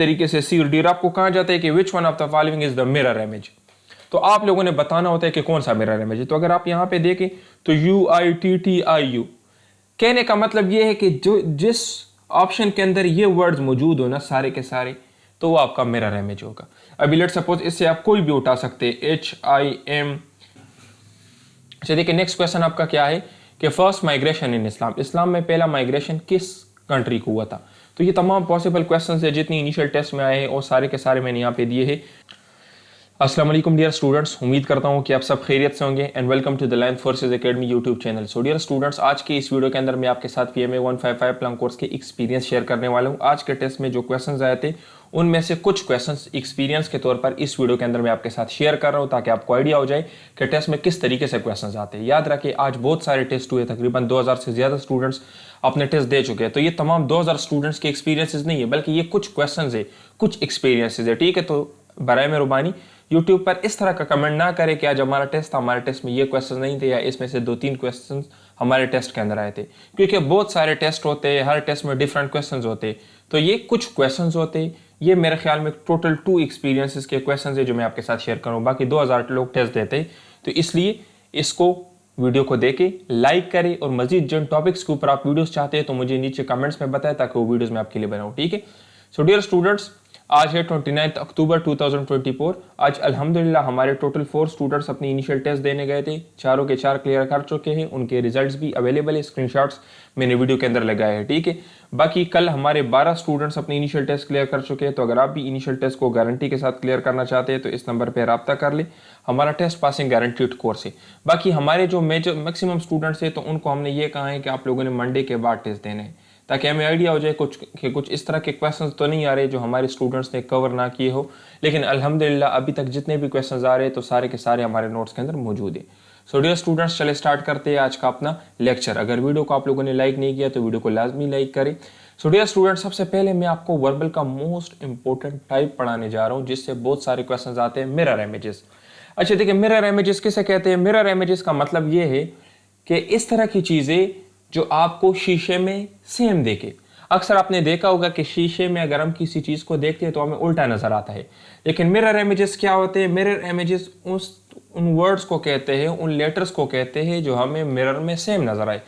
तरीके से सी और डी। आपको कहा जाता है कि which one of the following is the mirror image, तो आप लोगों ने बताना होता है कि कौन सा मिरर इमेज है। तो अगर आप यहां पे देखें तो UITTIU, कहने का मतलब ये है कि जो जिस ऑप्शन के अंदर ये वर्ड्स मौजूद हो ना सारे के सारे, तो वो आपका मिरर इमेज होगा। अभी लेट सपोज इससे आप कोई भी उठा सकते हैं, HIM। अच्छा देखिए नेक्स्ट क्वेश्चन आपका क्या है कि फर्स्ट माइग्रेशन इन इस्लाम, इस्लाम में पहला माइग्रेशन किस कंट्री को हुआ था। तो ये तमाम पॉसिबल क्वेश्चंस है जितनी इनिशियल टेस्ट में आए हैं और सारे के सारे मैंने यहाँ पे दिए हैं। अस्सलाम वालेकुम डियर स्टूडेंट्स, उम्मीद करता हूँ कि आप सब खैरियत से होंगे and welcome to the line forces academy YouTube channel. So dear students, आज के इस वीडियो के अंदर मैं आपके साथ PMA 155 प्लंग कोर्स के एक्सपीरियंस शेयर करने वाला हूँ। आज के टेस्ट में जो क्वेश्चंस आए थे उनमें से कुछ क्वेश्चंस एक्सपीरियंस के तौर पर इस वीडियो के अंदर मैं आपके साथ शेयर कर रहा हूँ ताकि आपको आइडिया हो जाए कि टेस्ट में किस तरीके से क्वेश्चंस आते हैं। याद रखिए आज बहुत सारे टेस्ट हुए, तकरीबन 2000 से ज्यादा स्टूडेंट्स अपने टेस्ट दे चुके हैं। तो ये तमाम 2000 स्टूडेंट्स के एक्सपीरियंसेस नहीं है, बल्कि ये कुछ क्वेश्चंस है, कुछ एक्सपीरियंसेस है। ठीक है, तो बराए मेहरबानी यूट्यूब पर इस तरह का कमेंट ना करें कि आज हमारा टेस्ट था, हमारे टेस्ट में ये क्वेश्चन नहीं थे या इसमें से 2-3 क्वेश्चन हमारे टेस्ट के अंदर आए थे, क्योंकि बहुत सारे टेस्ट होते हैं, हर टेस्ट में डिफरेंट क्वेश्चंस होते हैं। तो ये कुछ क्वेश्चंस होते हैं, ये मेरे ख्याल में टोटल 2 एक्सपीरियंसेस के क्वेश्चंस है जो मैं आपके साथ शेयर करूँ। बाकी 2000 लोग टेस्ट देते हैं, तो इसलिए इसको वीडियो को देखें, लाइक करें और मजीद जिन टॉपिक्स के ऊपर आप वीडियोस चाहते हैं तो मुझे नीचे कमेंट्स में बताएं ताकि वो वीडियोस मैं आपके लिए बनाऊँ। ठीक है, सो डियर स्टूडेंट्स, आज है 29 अक्टूबर 2024। आज अल्हम्दुलिल्लाह हमारे टोटल 4 स्टूडेंट्स अपनी इनिशियल टेस्ट देने गए थे, चारों के चार क्लियर कर चुके हैं, उनके रिजल्ट्स भी अवेलेबल है, स्क्रीनशॉट्स मैंने वीडियो के अंदर लगाए हैं। ठीक है, बाकी कल हमारे 12 स्टूडेंट्स अपनी इनिशियल टेस्ट क्लियर कर चुके हैं। तो अगर आप भी इनिशियल टेस्ट को गारंटी के साथ क्लियर करना चाहते हैं तो इस नंबर पर रब्ता कर ले, हमारा टेस्ट पासिंग गारंटीड कोर्स है। बाकी हमारे जो मेजर मैक्सिमम स्टूडेंट्स है तो उनको हमने ये कहा है कि आप लोगों ने मंडे के बाद टेस्ट देने हैं ताकि हमें आइडिया हो जाए कुछ इस तरह के क्वेश्चंस तो नहीं आ रहे जो हमारे स्टूडेंट्स ने कवर ना किए हो, लेकिन अल्हम्दुलिल्लाह अभी तक जितने भी क्वेश्चंस आ रहे हैं तो सारे के सारे हमारे नोट्स के अंदर मौजूद है। सो डियर स्टूडेंट्स, चले स्टार्ट करते हैं आज का अपना लेक्चर। अगर वीडियो को आप लोगों ने लाइक नहीं किया तो वीडियो को लाजमी लाइक करें। सो डियर स्टूडेंट्स, सबसे पहले मैं आपको वर्बल का मोस्ट इंपॉर्टेंट टाइप पढ़ाने जा रहा हूँ जिससे बहुत सारे क्वेश्चन आते हैं, मिरर इमेजेस। अच्छा देखिए, मिरर इमेजेस किसे कहते हैं? मिरर इमेजेस का मतलब ये है कि इस तरह की चीजें जो आपको शीशे में सेम देखे। अक्सर आपने देखा होगा कि शीशे में अगर हम किसी चीज को देखते हैं तो हमें उल्टा नजर आता है, लेकिन मिरर इमेजेस क्या होते हैं? मिरर इमेजेस उन वर्ड्स को कहते हैं, उन लेटर्स को कहते हैं जो हमें मिरर में सेम नजर आए।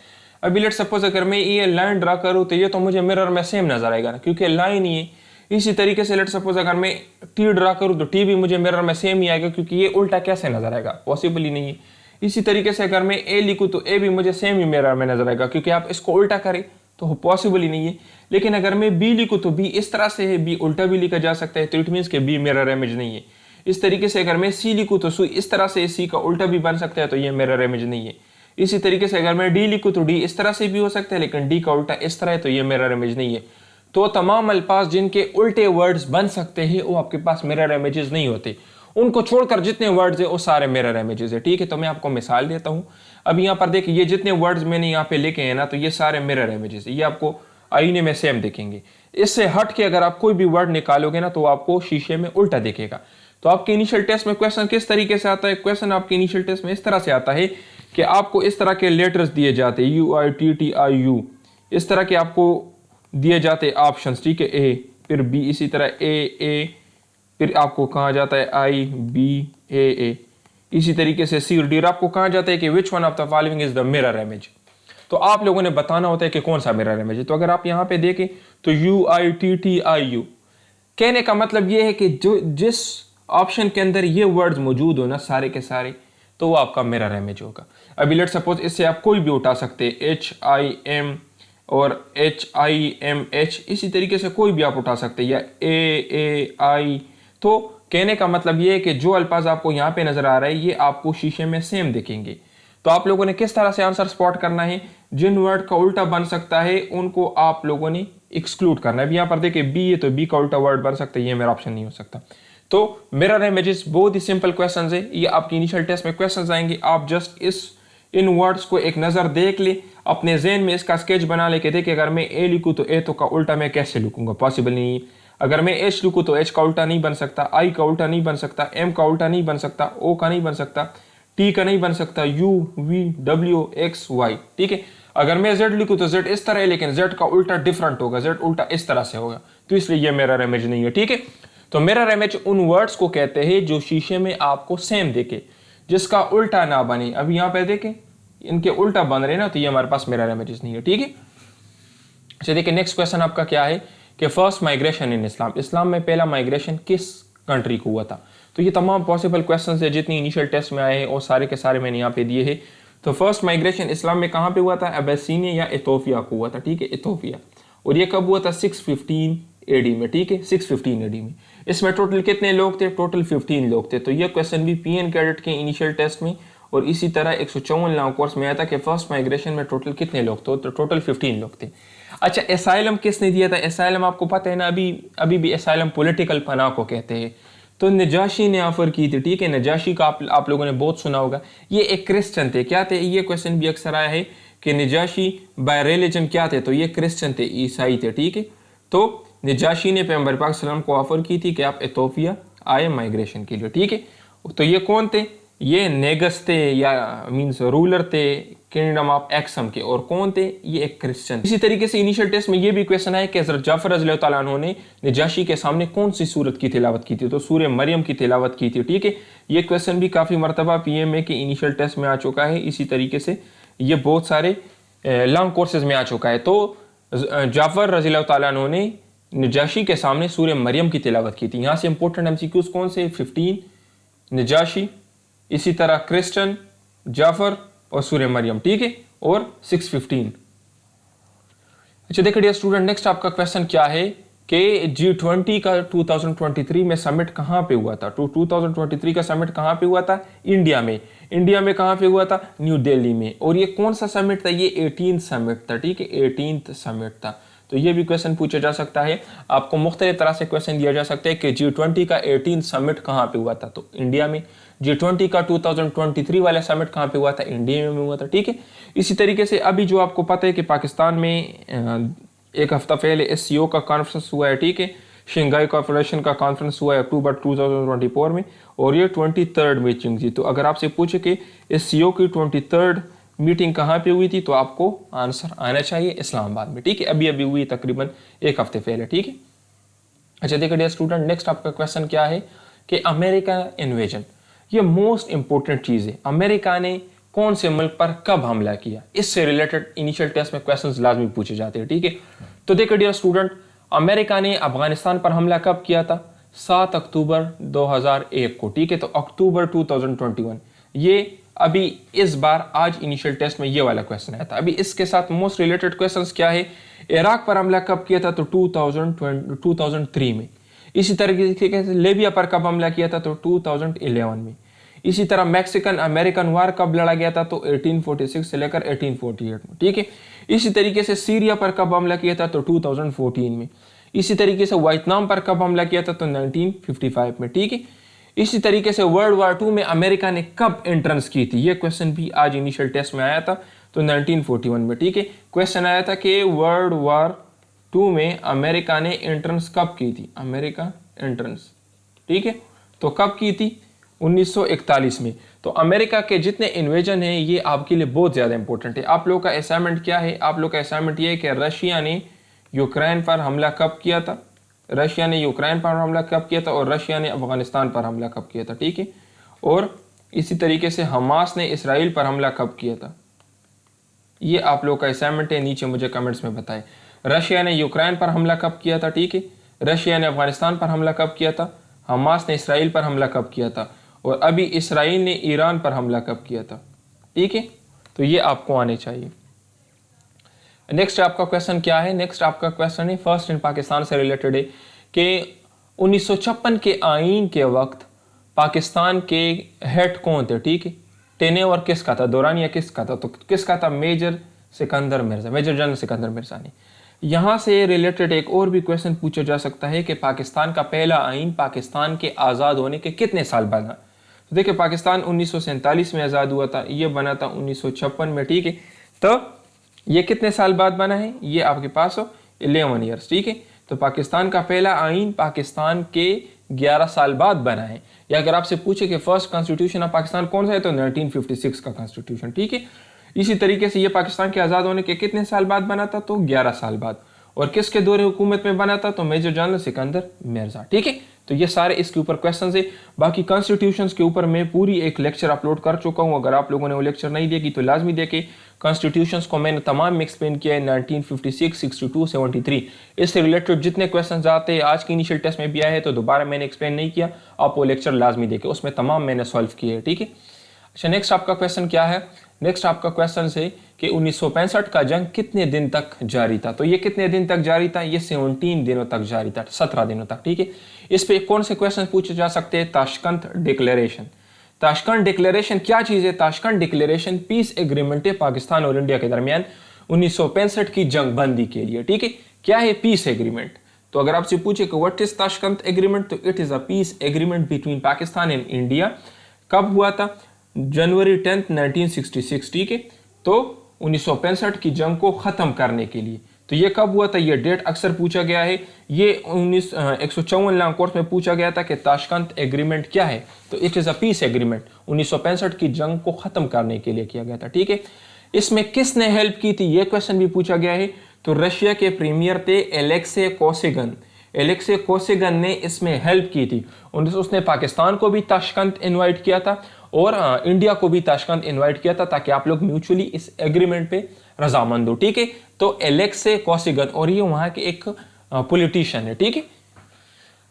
अभी लेट सपोज अगर मैं ये लाइन ड्रा करूँ तो ये तो मुझे मिरर में सेम नजर आएगा ना, क्योंकि लाइन ही है। इसी तरीके से लेट सपोज अगर मैं टी ड्रा करूँ तो टी भी मुझे मिरर में सेम ही आएगा, क्योंकि ये उल्टा कैसे नजर आएगा, पॉसिबल ही नहीं है। इसी तरीके से अगर मैं ए लिखूँ तो ए भी मुझे सेम ही मिरर में नजर आएगा, क्योंकि आप इसको उल्टा करें तो पॉसिबल ही नहीं है। लेकिन अगर मैं बी लिखूँ तो बी इस तरह से है, बी उल्टा भी लिखा जा सकता है, तो इट मीन्स कि बी मिरर इमेज नहीं है। इस तरीके से अगर मैं सी लिखूँ तो सी इस तरह से सी का उल्टा भी बन सकता है, तो ये मिरर इमेज नहीं है। इसी तरीके से अगर मैं डी लिखूँ तो डी इस तरह से भी हो सकता है, लेकिन डी का उल्टा इस तरह है, तो ये मिरर इमेज नहीं है। तो तमाम अल्फाज जिनके उल्टे वर्ड्स बन सकते हैं वो आपके पास मिरर इमेजेस नहीं होते। उनको छोड़कर जितने वर्ड्स है वो सारे मिरर इमेजेस है। ठीक है, तो मैं आपको मिसाल देता हूँ। अब यहाँ पर देखिए, ये जितने वर्ड्स मैंने यहाँ पे लिखे हैं ना, तो ये सारे मिरर इमेजेस है, ये आपको आईने में सेम दिखेंगे। इससे हट के अगर आप कोई भी वर्ड निकालोगे ना तो आपको शीशे में उल्टा दिखेगा। तो आपके इनिशियल टेस्ट में क्वेश्चन किस तरीके से आता है? क्वेश्चन आपके इनिशियल टेस्ट में इस तरह से आता है कि आपको इस तरह के लेटर्स दिए जाते हैं, UITTIU, इस तरह के आपको दिए जाते हैं ऑप्शंस। ठीक है, ए फिर बी, इसी तरह ए, फिर आपको कहा जाता है IBAA, इसी तरीके से सी और डी। आपको कहा जाता है कि which one of the following is the mirror image, तो आप लोगों ने बताना होता है कि कौन सा मिरर इमेज है। तो अगर आप यहाँ पे देखें तो UITTIU, कहने का मतलब ये है कि जो जिस ऑप्शन के अंदर ये वर्ड्स मौजूद हो ना सारे के सारे, तो वो आपका मिरर इमेज होगा। अभी लेट सपोज इससे आप कोई भी उठा सकते हैं, HIM और HIMH, इसी तरीके से कोई भी आप उठा सकते हैं, या AAI। तो कहने का मतलब ये है कि जो अल्फाज आपको यहाँ पे नजर आ रहा है ये आपको शीशे में सेम दिखेंगे। तो आप लोगों ने किस तरह से आंसर स्पॉट करना है? जिन वर्ड का उल्टा बन सकता है उनको आप लोगों ने एक्सक्लूड करना है। अब यहाँ पर देखिए बी है तो बी का उल्टा वर्ड बन सकता है, ये मेरा ऑप्शन नहीं हो सकता। तो मिरर इमेजेस बहुत ही सिंपल क्वेश्चन है, ये आपकी इनिशियल टेस्ट में क्वेश्चन आएंगे। आप जस्ट इन वर्ड्स को एक नजर देख ले, अपने जहन में इसका स्केच बना लेके देखिए, अगर मैं ए लिखूँ तो ए तो का उल्टा मैं कैसे लिखूंगा, पॉसिबल नहीं है। अगर मैं एच लिखूँ तो एच का उल्टा नहीं बन सकता, आई का उल्टा नहीं बन सकता, एम का उल्टा नहीं बन सकता, ओ का नहीं बन सकता, टी का नहीं बन सकता, U V W X Y. ठीक है, अगर मैं जेड लिखूँ तो जेड इस तरह है, लेकिन जेड का उल्टा डिफरेंट होगा, जेड उल्टा इस तरह से होगा। तो इसलिए ये मिरर इमेज नहीं है, ठीक है। तो मिरर इमेज उन वर्ड्स को कहते हैं जो शीशे में आपको सेम दिखे, जिसका उल्टा ना बने। अभी यहाँ पे देखें इनके उल्टा बन रहे ना, तो ये हमारे पास मिरर इमेजेस नहीं है, ठीक है। अच्छा देखिए नेक्स्ट क्वेश्चन आपका क्या है कि फर्स्ट माइग्रेशन इन इस्लाम, इस्लाम में पहला माइग्रेशन किस कंट्री को हुआ था। तो ये तमाम पॉसिबल क्वेश्चन है जितनी इनिशियल टेस्ट में आए हैं और सारे के सारे मैंने यहाँ पे दिए हैं। तो फर्स्ट माइग्रेशन इस्लाम में कहाँ पे हुआ था, अबैसिनिया या इथोपिया को हुआ था, ठीक है, इथोपिया। और ये कब हुआ था, 615 AD में, ठीक है, 615 AD में। इसमें टोटल कितने लोग थे, टोटल 15 लोग थे। तो ये क्वेश्चन भी PN कैडेट के इनिशियल टेस्ट में और इसी तरह 154 लॉन्ग कोर्स में आया था कि फर्स्ट माइग्रेशन में टोटल कितने लोग थे, तो टोटल 15 लोग थे। अच्छा एसाइलम किसने दिया था, एसाइलम आपको पता है ना, अभी भी एसाइलम पॉलिटिकल पनाह को कहते हैं। तो नजाशी ने ऑफर की थी, ठीक है, नजाशी का आप लोगों ने बहुत सुना होगा। ये एक क्रिश्चियन थे, क्या थे, ये क्वेश्चन भी अक्सर आया है कि नजाशी बाय रिलीजन क्या थे, तो ये क्रिश्चियन थे, ईसाई थे, ठीक है। तो नजाशी ने पैगंबर पाक सल्लल्लाहु अलैहि वसल्लम को ऑफर की थी कि आप इथोपिया आए माइग्रेशन के लिए, ठीक है। तो ये कौन थे, ये नेगस थे या मींस रूलर थे किंगडम ऑफ एक्सम के, और कौन थे, ये एक क्रिश्चियन। इसी तरीके से इनिशियल टेस्ट में ये भी क्वेश्चन है कि हज़रत जाफर रज़ियल्लाहु ताला अन्हु ने नजाशी के सामने कौन सी सूरत की तिलावत की थी, तो सूरह मरियम की तिलावत की थी, ठीक है। ये क्वेश्चन भी काफ़ी मरतबा PMA के इनिशियल टेस्ट में आ चुका है। इसी तरीके से ये बहुत सारे लॉन्ग कोर्सेज में आ चुका है। तो जाफर रज़ियल्लाहु ताला अन्हु ने नजाशी के सामने सूरह मरियम की तिलावत की थी। यहाँ से इंपॉर्टेंट MCQs कौन से, 15 नजाशी, इसी तरह क्रिश्चियन, जाफर और सूरह मरियम, ठीक है, और 615। अच्छा देखिए डियर स्टूडेंट नेक्स्ट आपका क्वेश्चन क्या है कि G20 का 2023 में समिट कहाँ पे हुआ था। तो 2023 का समिट कहाँ पे हुआ था, इंडिया में। इंडिया में कहाँ पे हुआ था, न्यू दिल्ली में। और ये कौन सा समिट था, ये 18th समिट था, ठीक है, 18th समिट था। तो ये भी क्वेश्चन पूछा जा सकता है, आपको मुख्तलिफ तरह से क्वेश्चन दिया जा सकता है कि G20 का 18th समिट कहाँ पे हुआ था, तो इंडिया में। G20 का 2023 वाला समिट कहाँ पे हुआ था, इंडिया में हुआ था, ठीक है। इसी तरीके से अभी जो आपको पता है कि पाकिस्तान में एक हफ्ता पहले SCO का कॉन्फ्रेंस हुआ है, ठीक है, शंघाई कॉर्पोरेशन का कॉन्फ्रेंस हुआ है अक्टूबर 2024 में, और ये 23rd मीटिंग थी। तो अगर आपसे पूछे कि SCO की 23rd मीटिंग कहाँ पे हुई थी, तो आपको आंसर आना चाहिए इस्लामाबाद में, ठीक है, अभी अभी हुई तकरीबन एक हफ्ते पहले, ठीक है। अच्छा देखिए डियर स्टूडेंट नेक्स्ट आपका क्वेश्चन क्या है कि अमेरिका इन्वेजन, ये मोस्ट इंपॉर्टेंट चीज़ है। अमेरिका ने कौन से मुल्क पर कब हमला किया, इससे रिलेटेड इनिशियल टेस्ट में क्वेश्चंस लाजमी पूछे जाते हैं, ठीक है। तो देखिए डियर स्टूडेंट अमेरिका ने अफगानिस्तान पर हमला कब किया था, 7 अक्टूबर 2001 को, ठीक है। तो अक्टूबर 2021 ये अभी इस बार आज इनिशियल टेस्ट में ये वाला क्वेश्चन आया था। अभी इसके साथ मोस्ट रिलेटेड क्वेश्चंस क्या है, इराक पर हमला कब किया था, तो 2003 में। इसी तरीके से लीबिया पर कब हमला किया था, तो 2011 में। इसी तरह मैक्सिकन अमेरिकन वार कब लड़ा गया था, तो 1846 से लेकर 1848 में, ठीक है। इसी तरीके से सीरिया पर कब हमला किया था, तो 2014 में। इसी तरीके से वियतनाम पर कब हमला किया था, तो 1955 में, ठीक है। इसी तरीके से वर्ल्ड वार 2 में अमेरिका ने कब एंट्रेंस की थी, ये क्वेश्चन भी आज इनिशियल टेस्ट में आया था, तो 1941 में, ठीक है। क्वेश्चन आया था कि वर्ल्ड वार 2 में अमेरिका ने एंट्रेंस कब की थी, अमेरिका एंट्रेंस, ठीक है, तो कब की थी, 1941 में। तो अमेरिका के जितने इन्वेजन हैं ये आपके लिए बहुत ज़्यादा इंपॉर्टेंट है। आप लोग का असाइनमेंट क्या है, आप लोग का असाइनमेंट ये है कि रशिया ने यूक्रेन पर हमला कब किया था, रशिया ने यूक्रेन पर हमला कब किया था, और रशिया ने अफगानिस्तान पर हमला कब किया था, ठीक है। और इसी तरीके से हमास ने इसराइल पर हमला कब किया था, ये आप लोग का असाइनमेंट है, नीचे मुझे कमेंट्स में बताएं। रशिया ने यूक्रेन पर हमला कब किया था, ठीक है, रशिया ने अफगानिस्तान पर हमला कब किया था, हमास ने इसराइल पर हमला कब किया था, और अभी इसराइल ने ईरान पर हमला कब किया था, ठीक है। तो ये आपको आने चाहिए। नेक्स्ट आपका क्वेश्चन क्या है, नेक्स्ट आपका क्वेश्चन है फर्स्ट इन पाकिस्तान से रिलेटेड है कि 1956 के आईन के वक्त पाकिस्तान के हेड कौन थे, ठीक है, टेनेवर किसका था, दौरानिया किसका था, तो किसका था, major Sikandar Mirza, major general Sikandar Mirza ने। यहाँ से रिलेटेड एक और भी क्वेश्चन पूछा जा सकता है कि पाकिस्तान का पहला आइन पाकिस्तान के आज़ाद होने के कितने साल बना। तो देखिए पाकिस्तान 1947 में आज़ाद हुआ था, ये बना था 1956 में, ठीक है। तो ये कितने साल बाद बना है, ये आपके पास हो 11 ईयर्स, ठीक है। तो पाकिस्तान का पहला आइन पाकिस्तान के 11 साल बाद बना है। या अगर आपसे पूछे कि फर्स्ट कॉन्स्टिट्यूशन ऑफ पाकिस्तान कौन सा है, तो 1956 का कॉन्स्टिट्यूशन, ठीक है। इसी तरीके से ये पाकिस्तान के आज़ाद होने के कितने साल बाद बना था, तो 11 साल बाद। और किसके दौरे हुकूमत में बना था, तो मेजर जनरल सिकंदर मिर्जा। ठीक है, तो ये सारे इसके ऊपर क्वेश्चन है। बाकी कॉन्स्टिट्यूशंस के ऊपर मैं पूरी एक लेक्चर अपलोड कर चुका हूँ, अगर आप लोगों ने वो लेक्चर नहीं देखी तो लाजमी देखें। कॉन्स्टिट्यूशंस को मैंने तमाम में एक्सप्लेन किया है, 1956, 62, 73, इससे रिलेटेड जितने क्वेश्चन आते हैं आज के इनिशियल टेस्ट में भी आए हैं, तो दोबारा मैंने एक्सप्लेन नहीं किया, आप वो लेक्चर लाजमी देखें, उसमें तमाम मैंने सॉल्व किए हैं। ठीक है, अच्छा नेक्स्ट आपका क्वेश्चन क्या है, नेक्स्ट आपका क्वेश्चन है कि 1965 का जंग कितने दिन तक जारी था। तो ये कितने दिन तक जारी था, ये 17 दिनों तक जारी था, 17 दिनों तक। ठीक है, इस पे कौन से क्वेश्चन पूछे जा सकते हैं, ताशकंद डिक्लेरेशन। ताशकंद डिक्लेरेशन क्या चीज है, ताशकंद डिक्लेरेशन पीस एग्रीमेंट है पाकिस्तान और इंडिया के दरमियान 1965 की जंग बंदी के लिए। ठीक है, क्या है पीस एग्रीमेंट, तो अगर आपसे पूछे कि व्हाट इज ताशकंद एग्रीमेंट, तो it is a piece agreement between Pakistan and India. कब हुआ था, जनवरी 10, 1966। ठीक है, तो 1965 की जंग को खत्म करने के लिए। तो ये कब हुआ था, ये डेट अक्सर पूछा गया है, ये 154 लॉन्ग कोर्स में पूछा गया था कि ताशकंद एग्रीमेंट क्या है, तो it is a piece agreement, 1965 की जंग को खत्म करने के लिए किया गया था। ठीक है, इसमें किसने हेल्प की थी, ये क्वेश्चन भी पूछा गया है। तो रशिया के प्रीमियर थे एलेक्से कोसिगन, एलेक्से कोसिगन ने इसमें हेल्प की थी। उसने पाकिस्तान को भी ताशकंद इनवाइट किया था और इंडिया को भी ताशकंद इनवाइट किया था, ताकि आप लोग म्यूचुअली इस एग्रीमेंट पे रजामंद हो। ठीक है, तो एलेक्से कोसिगन, और ये वहां के एक पॉलिटिशियन है। ठीक है,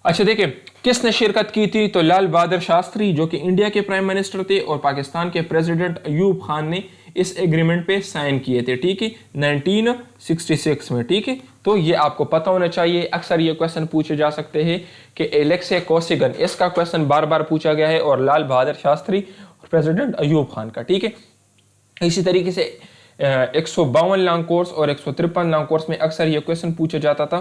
अच्छा देखिए किसने शिरकत की थी, तो लाल बहादुर शास्त्री जो कि इंडिया के प्राइम मिनिस्टर थे, और पाकिस्तान के प्रेसिडेंट अयूब खान ने इस एग्रीमेंट पे साइन किए थे। ठीक है, 1966 में। ठीक है, तो ये आपको पता होना चाहिए, अक्सर ये क्वेश्चन पूछे जा सकते हैं कि एलेक्से कोसिगन, इसका क्वेश्चन बार बार पूछा गया है, और लाल बहादुर शास्त्री और प्रेसिडेंट अयूब खान का। ठीक है, इसी तरीके से 152 लॉन्ग कोर्स और 153 लॉन्ग कोर्स में अक्सर ये क्वेश्चन पूछा जाता था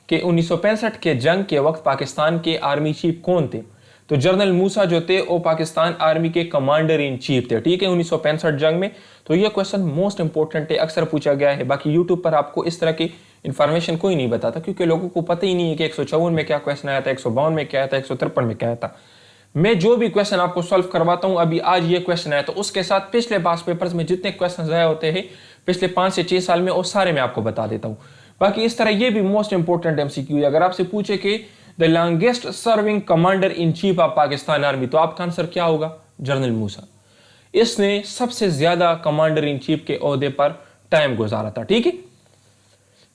कि 1965 के जंग के वक्त पाकिस्तान के आर्मी चीफ कौन थे, तो जनरल मूसा जो थे वो पाकिस्तान आर्मी के कमांडर इन चीफ थे। ठीक है, 1965 जंग में। तो ये क्वेश्चन मोस्ट इंपॉर्टेंट है, अक्सर पूछा गया है। बाकी यूट्यूब पर आपको इस तरह की इंफॉर्मेशन कोई नहीं बताता, क्योंकि लोगों को पता ही नहीं है कि 154 में क्या क्वेश्चन आया था, 152 में क्या आया था, 153 में क्या आया था। मैं जो भी क्वेश्चन आपको सॉल्व करवाता हूं, अभी आज ये क्वेश्चन आया तो उसके साथ पिछले पास पेपर्स में जितने क्वेश्चन आए होते हैं पिछले 5 से 6 साल में, वो सारे मैं आपको बता देता हूं। बाकी इस तरह ये भी मोस्ट इंपॉर्टेंट एमसीक्यू है, अगर आपसे पूछे कि the longest serving commander in chief of Pakistan army, तो आपका आंसर क्या होगा, जनरल मूसा। इसने सबसे ज्यादा कमांडर इन चीफ के ओहदे पर टाइम गुजारा था। ठीक है,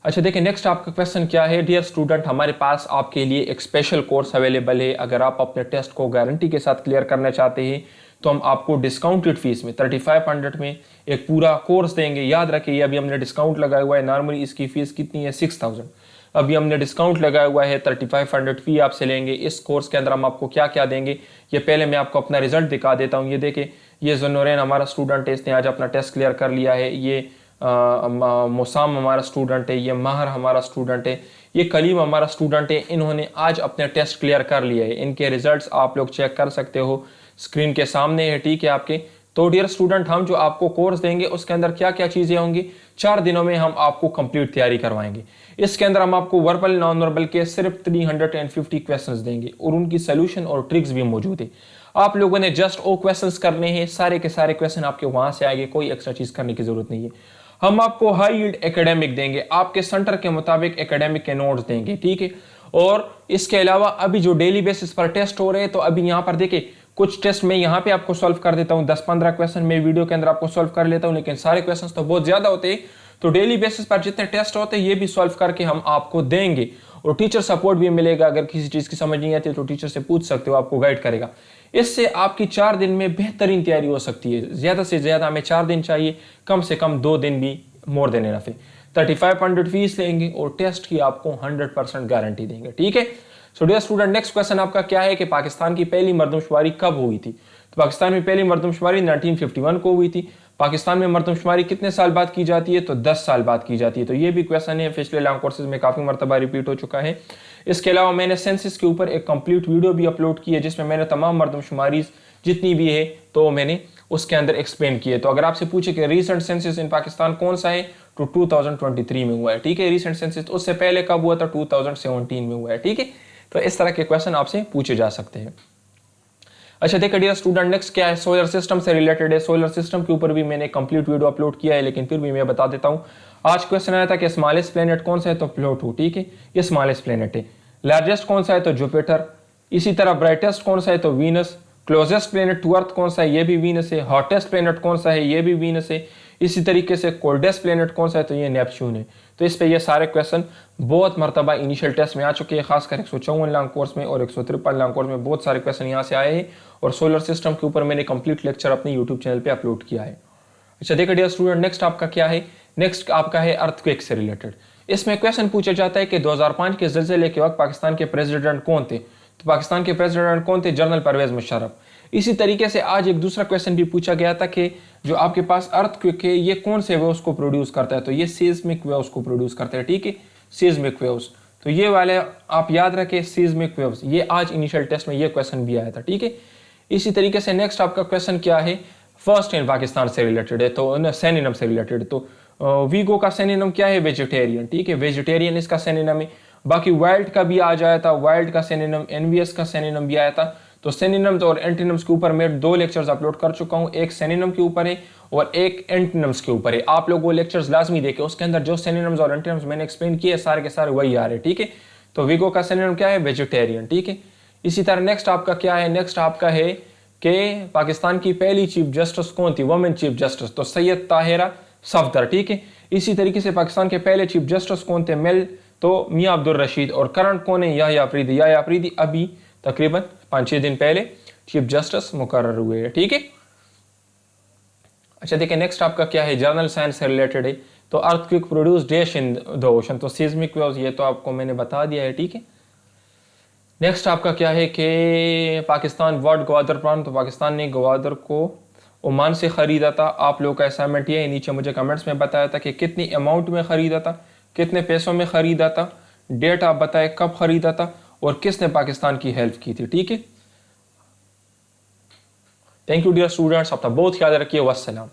अच्छा देखिए नेक्स्ट आपका क्वेश्चन क्या है, डियर स्टूडेंट, हमारे पास आपके लिए एक स्पेशल कोर्स अवेलेबल है। अगर आप अपने टेस्ट को गारंटी के साथ क्लियर करना चाहते हैं तो हम आपको डिस्काउंटेड फीस में 3500 में एक पूरा कोर्स देंगे। याद रखिए अभी हमने डिस्काउंट लगाया हुआ है, नॉर्मली इसकी फीस कितनी है 6000, अभी हमने डिस्काउंट लगाया हुआ है 3500 फी आपसे लेंगे। इस कोर्स के अंदर हम आपको क्या क्या देंगे, ये पहले मैं आपको अपना रिजल्ट दिखा देता हूँ। ये देखिए, ये ज़ुन्नूरैन हमारा स्टूडेंट है, इसने आज अपना टेस्ट क्लियर कर लिया है। ये मुसाम हमारा स्टूडेंट है, ये माहर हमारा स्टूडेंट है, ये कलीम हमारा स्टूडेंट है। इन्होंने आज अपने टेस्ट क्लियर कर लिया है, इनके रिजल्ट्स आप लोग चेक कर सकते हो, स्क्रीन के सामने है। ठीक है आपके, तो डियर स्टूडेंट हम जो आपको कोर्स देंगे उसके अंदर क्या क्या चीज़ें होंगी, 4 दिनों में हम आपको कंप्लीट तैयारी करवाएंगे। इसके अंदर हम आपको वर्बल नॉन वर्बल के सिर्फ 350 क्वेश्चंस देंगे और उनकी सोल्यूशन और ट्रिक्स भी मौजूद है। आप लोगों ने जस्ट वो क्वेश्चंस करने हैं, सारे के सारे क्वेश्चन आपके वहां से आएंगे, कोई एक्स्ट्रा चीज़ करने की जरूरत नहीं है। हम आपको हाई यील्ड एकेडमिक देंगे, आपके सेंटर के मुताबिक एकेडमिक के नोट्स देंगे। ठीक है, और इसके अलावा अभी जो डेली बेसिस पर टेस्ट हो रहे हैं, तो अभी यहाँ पर देखिए कुछ टेस्ट मैं यहाँ पे आपको सॉल्व कर देता हूँ, 10-15 क्वेश्चन मैं वीडियो के अंदर आपको सॉल्व कर लेता हूँ, लेकिन सारे क्वेश्चन तो बहुत ज्यादा होते हैं। तो डेली बेसिस पर जितने टेस्ट होते हैं ये भी सॉल्व करके हम आपको देंगे, और टीचर सपोर्ट भी मिलेगा। अगर किसी चीज की समझ नहीं आती तो टीचर से पूछ सकते हो, आपको गाइड करेगा। इससे आपकी 4 दिन में बेहतरीन तैयारी हो सकती है। ज्यादा से ज्यादा हमें 4 दिन चाहिए, कम से कम 2 दिन भी मोर देन इनफ है। 3500 फीस लेंगे और टेस्ट की आपको 100% गारंटी देंगे। ठीक है, so dear student, next question आपका क्या है कि पाकिस्तान की पहली मरदमशुमारी कब हुई थी। तो पाकिस्तान में पहली मरदमशुमारी 1951 को हुई थी। पाकिस्तान में मरदमशुमारी कितने साल बाद की जाती है, तो 10 साल बाद की जाती है। तो ये भी क्वेश्चन है, पिछले लॉन्ग कोर्सेज में काफी मरतबा रिपीट हो चुका है। इसके अलावा मैंने सेंसस के ऊपर एक कंप्लीट वीडियो भी अपलोड की है, जिसमें मैंने तमाम मरदमशुमारी जितनी भी है तो मैंने उसके अंदर एक्सप्लेन किए। तो अगर आपसे पूछे कि रीसेंट सेंसस इन पाकिस्तान कौन सा है, तो 2023 में हुआ है। ठीक है, रीसेंट सेंसस उससे पहले कब हुआ था, 2017 में हुआ है। ठीक है, तो इस तरह के क्वेश्चन आपसे पूछे जा सकते हैं। अच्छा देखिए डियर स्टूडेंट, नेक्स्ट क्या है, सोलर सिस्टम से रिलेटेड है। सोलर सिस्टम के ऊपर भी मैंने कंप्लीट वीडियो अपलोड किया है, लेकिन फिर भी मैं बता देता हूँ। आज क्वेश्चन आया था कि स्मॉलेस्ट प्लेनेट कौन सा है, तो प्लूटो, ठीक है, ये स्मॉलेस्ट प्लेनेट है। लार्जेस्ट कौन सा है, तो जुपिटर। इसी तरह ब्राइटेस्ट कौन सा है, तो Venus. Closest planet to Earth कौन सा है, ये भी वीनस है। हॉटेस्ट प्लेनेट कौन सा है, ये भी वीनस है। इसी तरीके से कोल्डेस्ट प्लेनेट कौन सा है, तो ये नेपच्यून है। तो इस पे ये सारे क्वेश्चन बहुत मरतबा इनिशियल टेस्ट में आ चुके हैं, खासकर 154 लाख कोर्स में और 153 लाख कोर्स में बहुत सारे क्वेश्चन यहाँ से आए हैं। और सोलर सिस्टम के ऊपर मैंने कंप्लीट लेक्चर अपने यूट्यूब चैनल पे अपलोड किया है। अच्छा देखिए डियर स्टूडेंट, नेक्स्ट आपका क्या है, नेक्स्ट आपका है अर्थक्वेक से रिलेटेड। इसमें क्वेश्चन पूछा जाता है कि 2005 के ज़लज़ले के वक्त पाकिस्तान के प्रेसिडेंट कौन थे। तो पाकिस्तान के प्रेसिडेंट कौन थे, जनरल परवेज मुशर्रफ। इसी तरीके से आज एक दूसरा क्वेश्चन भी पूछा गया था कि जो आपके पास अर्थक्वेक है ये कौन से वेव्स को प्रोड्यूस करता है, तो ये सीस्मिक वेव्स को प्रोड्यूस करता है, ठीक है, सीस्मिक वेव्स। तो ये वाले आप याद रखें, सीस्मिक वेव्स, ये आज इनिशियल टेस्ट में ये क्वेश्चन भी आया था, ठीक है। इसी तरीके से नेक्स्ट आपका क्वेश्चन क्या है, फर्स्ट इन पाकिस्तान से रिलेटेड है, तो सेनिनम से रिलेटेड। तो वीगो का सेनिनम क्या है, वेजिटेरियन, ठीक है, वेजिटेरियन इसका सेनिनम है। बाकी वाइल्ड का भी आ जाया था, वाइल्ड का सेनिनम, एनवीएस का सेनिनम भी आया था। तो सेनिनम्स और एंटीनम्स के ऊपर मैं 2 लेक्चर्स अपलोड कर चुका हूँ, एक सेनिनम के ऊपर है और एक एंटीनम्स के ऊपर है। आप लोग वो लेक्चर्स लाजमी देखें, उसके अंदर जो सेनिनम्स और एंटीनम्स मैंने एक्सप्लेन किए सारे के सारे वही आ रहे हैं, ठीक है। तो वीगो का सेनिनम क्या है, वेजिटेरियन, ठीक है। इसी तरह नेक्स्ट आपका क्या है, नेक्स्ट आपका है कि पाकिस्तान की पहली चीफ जस्टिस कौन थी, वुमेन चीफ जस्टिस, तो सैयद ताहिरा सफदर, ठीक है। इसी तरीके से पाकिस्तान के पहले चीफ जस्टिस कौन थे, मेल, तो मियां अब्दुल रशीद। और करंट कौन है, याह्या अफरीदी। याह्या अफरीदी अभी तकरीबन 5-6 दिन पहले चीफ जस्टिस मुकर्रर हुए हैं, ठीक है। अच्छा देखिए नेक्स्ट आपका क्या है, जर्नल साइंस से रिलेटेड है। तो earthquake produce dash in the ocean, तो सीस्मिक वेव्स, ये तो आपको मैंने बता दिया है, ठीक है। नेक्स्ट आपका क्या है कि पाकिस्तान वर्ल्ड गवादर प्लान, तो पाकिस्तान ने गवादर को ओमान से ख़रीदा था। आप लोगों का असाइनमेंट ये है, नीचे मुझे कमेंट्स में बताया था कि कितनी अमाउंट में ख़रीदा था, कितने पैसों में ख़रीदा था, डेट आप बताएं कब ख़रीदा था और किसने पाकिस्तान की हेल्प की थी, ठीक है। थैंक यू डियर स्टूडेंट्स, अपना बहुत ख्याल रखिए, वस्सलाम।